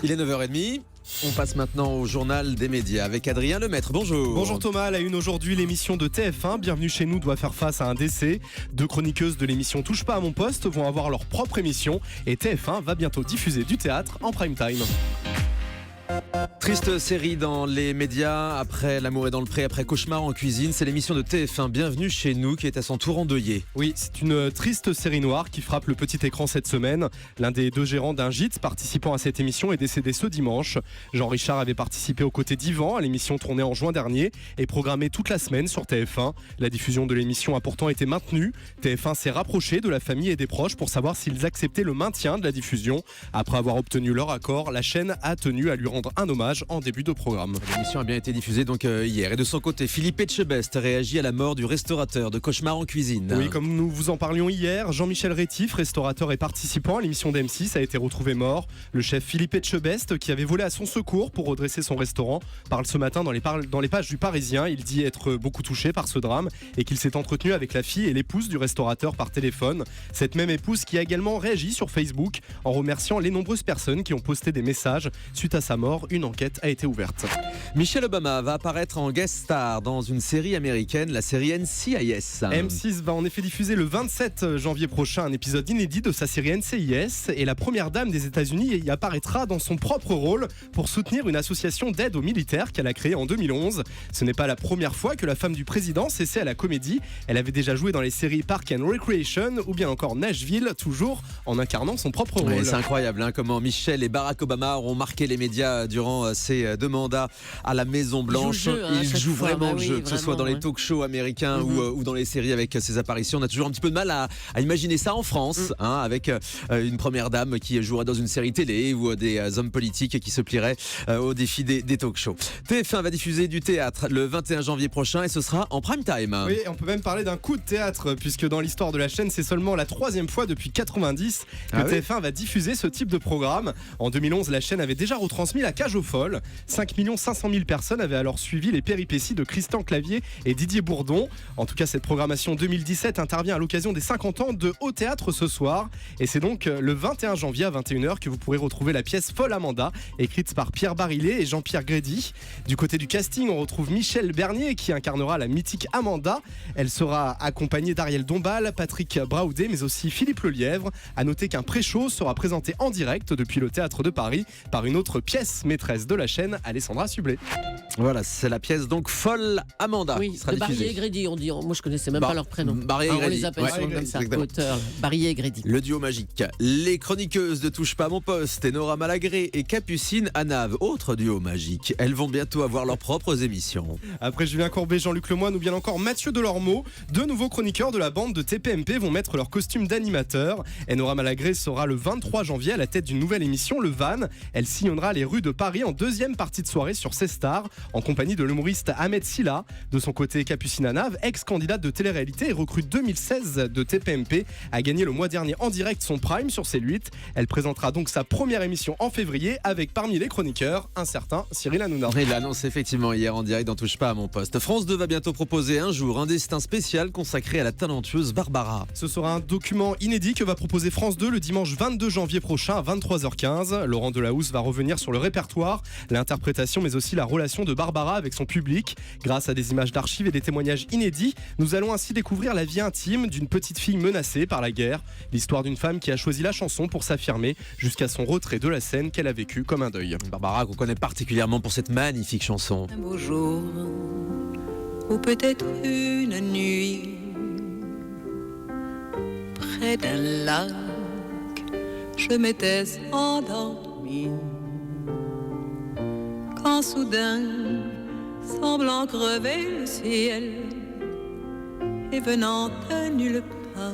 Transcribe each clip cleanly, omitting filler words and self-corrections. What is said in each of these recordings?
Il est 9h30. On passe maintenant au journal des médias avec Adrien Lemaître. Bonjour. Bonjour Thomas, à la une aujourd'hui, l'émission de TF1 Bienvenue chez nous doit faire face à un décès. 2 chroniqueuses de l'émission Touche pas à mon poste vont avoir leur propre émission et TF1 va bientôt diffuser du théâtre en prime time. Triste série dans les médias, après L'amour est dans le pré, après Cauchemar en cuisine, c'est l'émission de TF1 Bienvenue chez nous qui est à son tour endeuillée. Oui, c'est une triste série noire qui frappe le petit écran cette semaine. L'un des 2 gérants d'un gîte participant à cette émission est décédé ce dimanche. Jean Richard avait participé aux côtés d'Yvan à l'émission tournée en juin dernier et programmée toute la semaine sur TF1. La diffusion de l'émission a pourtant été maintenue. TF1 s'est rapproché de la famille et des proches pour savoir s'ils acceptaient le maintien de la diffusion. Après avoir obtenu leur accord, la chaîne a tenu à lui rendre un hommage en début de programme. L'émission a bien été diffusée donc hier. Et de son côté, Philippe Etchebest réagit à la mort du restaurateur de Cauchemar en cuisine. Oui, comme nous vous en parlions hier, Jean-Michel Rétif, restaurateur et participant à l'émission d'M6, a été retrouvé mort. Le chef Philippe Etchebest, qui avait volé à son secours pour redresser son restaurant, parle ce matin dans les pages du Parisien. Il dit être beaucoup touché par ce drame et qu'il s'est entretenu avec la fille et l'épouse du restaurateur par téléphone. Cette même épouse qui a également réagi sur Facebook en remerciant les nombreuses personnes qui ont posté des messages. Suite à sa mort, une enquête a été ouverte. Michelle Obama va apparaître en guest star dans une série américaine, la série NCIS. M6 va en effet diffuser le 27 janvier prochain un épisode inédit de sa série NCIS et la première dame des États-Unis y apparaîtra dans son propre rôle pour soutenir une association d'aide aux militaires qu'elle a créée en 2011. Ce n'est pas la première fois que la femme du président s'essaie à la comédie. Elle avait déjà joué dans les séries Park and Recreation ou bien encore Nashville, toujours en incarnant son propre rôle. Ouais, c'est incroyable comment Michelle et Barack Obama auront marqué les médias durant ces 2 mandats à la Maison Blanche. Ils jouent vraiment le jeu, que ce soit dans les talk shows américains ou dans les séries avec ses apparitions. On a toujours un petit peu de mal à imaginer ça en France, avec une première dame qui jouerait dans une série télé ou des hommes politiques qui se plieraient au défi des talk shows. TF1 va diffuser du théâtre le 21 janvier prochain et ce sera en prime time. Oui, on peut même parler d'un coup de théâtre puisque dans l'histoire de la chaîne, c'est seulement la 3e fois depuis 90 que TF1 va diffuser ce type de programme. En 2011, la chaîne avait déjà retransmis La Cage aux Folles. 5 500 000 personnes avaient alors suivi les péripéties de Christian Clavier et Didier Bourdon. En tout cas, cette programmation 2017 intervient à l'occasion des 50 ans de Au Théâtre ce soir. Et c'est donc le 21 janvier à 21h que vous pourrez retrouver la pièce Folle Amanda, écrite par Pierre Barillet et Jean-Pierre Grédy. Du côté du casting, on retrouve Michel Bernier qui incarnera la mythique Amanda. Elle sera accompagnée d'Ariel Dombal, Patrick Braoudet, mais aussi Philippe Lelièvre. À noter qu'un pré-show sera présenté en direct depuis le Théâtre de Paris par une autre pièce maîtresse de la chaîne, Alessandra Sublet. Voilà, c'est la pièce donc Folle Amanda. Oui, de Barillet et Grédy, on dit. Moi, je connaissais même pas leur prénom. Barillet et On Grédy. les appelle souvent comme ça, auteurs. Barillet et Grédy. Le duo magique. Les chroniqueuses de Touche pas à mon poste, Nora Malagré et Capucine Anave, autre duo magique. Elles vont bientôt avoir leurs propres émissions. Après Julien Courbet, Jean-Luc Lemoyne ou bien encore Mathieu Delormeau, 2 nouveaux chroniqueurs de la bande de TPMP vont mettre leur costume d'animateur. Nora Malagré sera le 23 janvier à la tête d'une nouvelle émission, Le Van. Elle sillonnera les rues de Paris en 2e partie de soirée sur C-Star, en compagnie de l'humoriste Ahmed Silla. De son côté, Capucine Anave, ex-candidate de télé-réalité et recrue 2016 de TPMP, a gagné le mois dernier en direct son prime sur C8. Elle présentera donc sa première émission en février avec parmi les chroniqueurs un certain Cyril Hanouna. Il l'annonce effectivement hier en direct dans Touche pas à mon poste. France 2 va bientôt proposer un jour un destin spécial consacré à la talentueuse Barbara. Ce sera un document inédit que va proposer France 2 le dimanche 22 janvier prochain à 23h15. Laurent Delahousse va revenir sur le répertoire, l'interprétation mais aussi la relation de Barbara avec son public. Grâce à des images d'archives et des témoignages inédits, nous allons ainsi découvrir la vie intime d'une petite fille menacée par la guerre. L'histoire d'une femme qui a choisi la chanson pour s'affirmer jusqu'à son retrait de la scène qu'elle a vécu comme un deuil. Barbara qu'on connaît particulièrement pour cette magnifique chanson. Un beau jour, ou peut-être une nuit, près d'un lac, je m'étais endormie. Quand soudain, semblant crever le ciel, et venant de nulle part,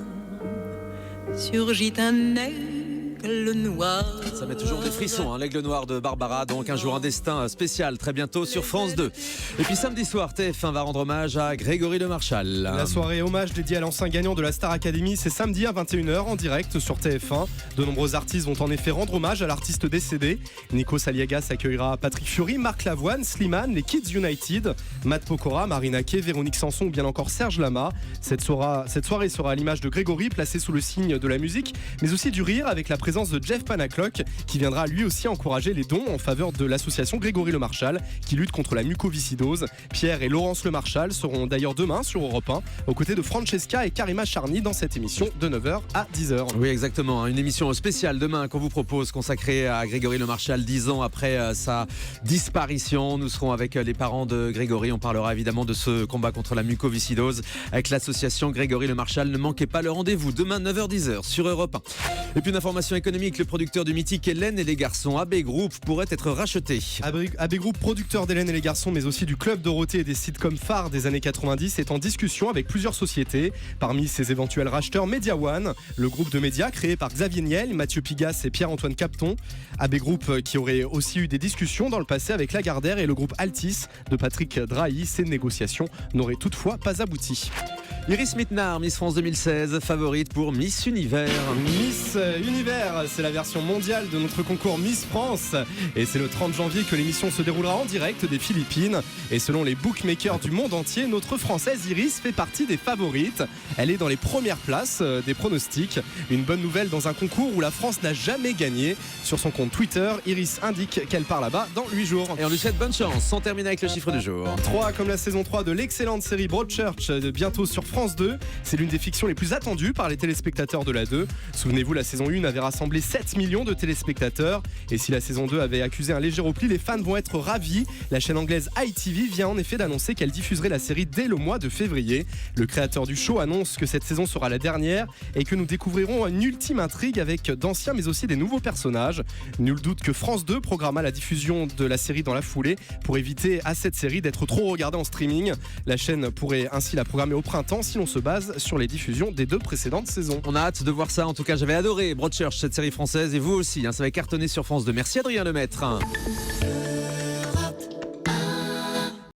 surgit un aigle noir. Ça met toujours des frissons, l'aigle noir de Barbara. Donc un jour un destin spécial très bientôt sur France 2. Et puis samedi soir, TF1 va rendre hommage à Grégory Le Marchal. La soirée hommage dédiée à l'ancien gagnant de la Star Academy, c'est samedi à 21h en direct sur TF1. De nombreux artistes vont en effet rendre hommage à l'artiste décédé. Nico Saliagas accueillera Patrick Fiori, Marc Lavoine, Slimane, les Kids United, Matt Pokora, Marina Kaye, Véronique Sanson ou bien encore Serge Lama. Cette soirée sera à l'image de Grégory, placé sous le signe de la musique, mais aussi du rire, avec la présence présence de Jeff Panaclock qui viendra lui aussi encourager les dons en faveur de l'association Grégory Le Marchal qui lutte contre la mucoviscidose. Pierre et Laurence Le Marchal seront d'ailleurs demain sur Europe 1 aux côtés de Francesca et Karima Charny dans cette émission de 9h à 10h. Oui, exactement. Une émission spéciale demain qu'on vous propose consacrée à Grégory Le Marchal 10 ans après sa disparition. Nous serons avec les parents de Grégory. On parlera évidemment de ce combat contre la mucoviscidose avec l'association Grégory Le Marchal. Ne manquez pas le rendez-vous demain 9h-10h sur Europe 1. Et puis une information économique, le producteur du mythique Hélène et les garçons AB Group pourrait être racheté. AB Group, producteur d'Hélène et les garçons mais aussi du Club Dorothée et des sitcoms phares des années 90 est en discussion avec plusieurs sociétés. Parmi ses éventuels racheteurs, Media One, le groupe de médias créé par Xavier Niel, Mathieu Pigasse et Pierre-Antoine Capton. AB Group qui aurait aussi eu des discussions dans le passé avec Lagardère et le groupe Altis de Patrick Drahi. Ces négociations n'auraient toutefois pas abouti. Iris Mittenard, Miss France 2016, favorite pour Miss Univers. Miss Univers, c'est la version mondiale de notre concours Miss France. Et c'est le 30 janvier que l'émission se déroulera en direct des Philippines. Et selon les bookmakers du monde entier, notre Française Iris fait partie des favorites. Elle est dans les premières places des pronostics. Une bonne nouvelle dans un concours où la France n'a jamais gagné. Sur son compte Twitter, Iris indique qu'elle part là-bas dans 8 jours. Et on lui souhaite bonne chance. On termine avec le chiffre du jour. 3, comme la saison 3 de l'excellente série Broadchurch, bientôt sur France 2. C'est l'une des fictions les plus attendues par les téléspectateurs de la 2. Souvenez-vous, la saison 1 avait rassemblé 7 millions de téléspectateurs. Et si la saison 2 avait accusé un léger repli, les fans vont être ravis. La chaîne anglaise ITV vient en effet d'annoncer qu'elle diffuserait la série dès le mois de février. Le créateur du show annonce que cette saison sera la dernière et que nous découvrirons une ultime intrigue avec d'anciens mais aussi des nouveaux personnages. Nul doute que France 2 programma la diffusion de la série dans la foulée pour éviter à cette série d'être trop regardée en streaming. La chaîne pourrait ainsi la programmer au printemps si l'on se base sur les diffusions des 2 précédentes saisons. On a hâte de voir ça. En tout cas, j'avais adoré Broadchurch, cette série française, et vous aussi. Ça va cartonner sur France 2. Merci Adrien Lemaître.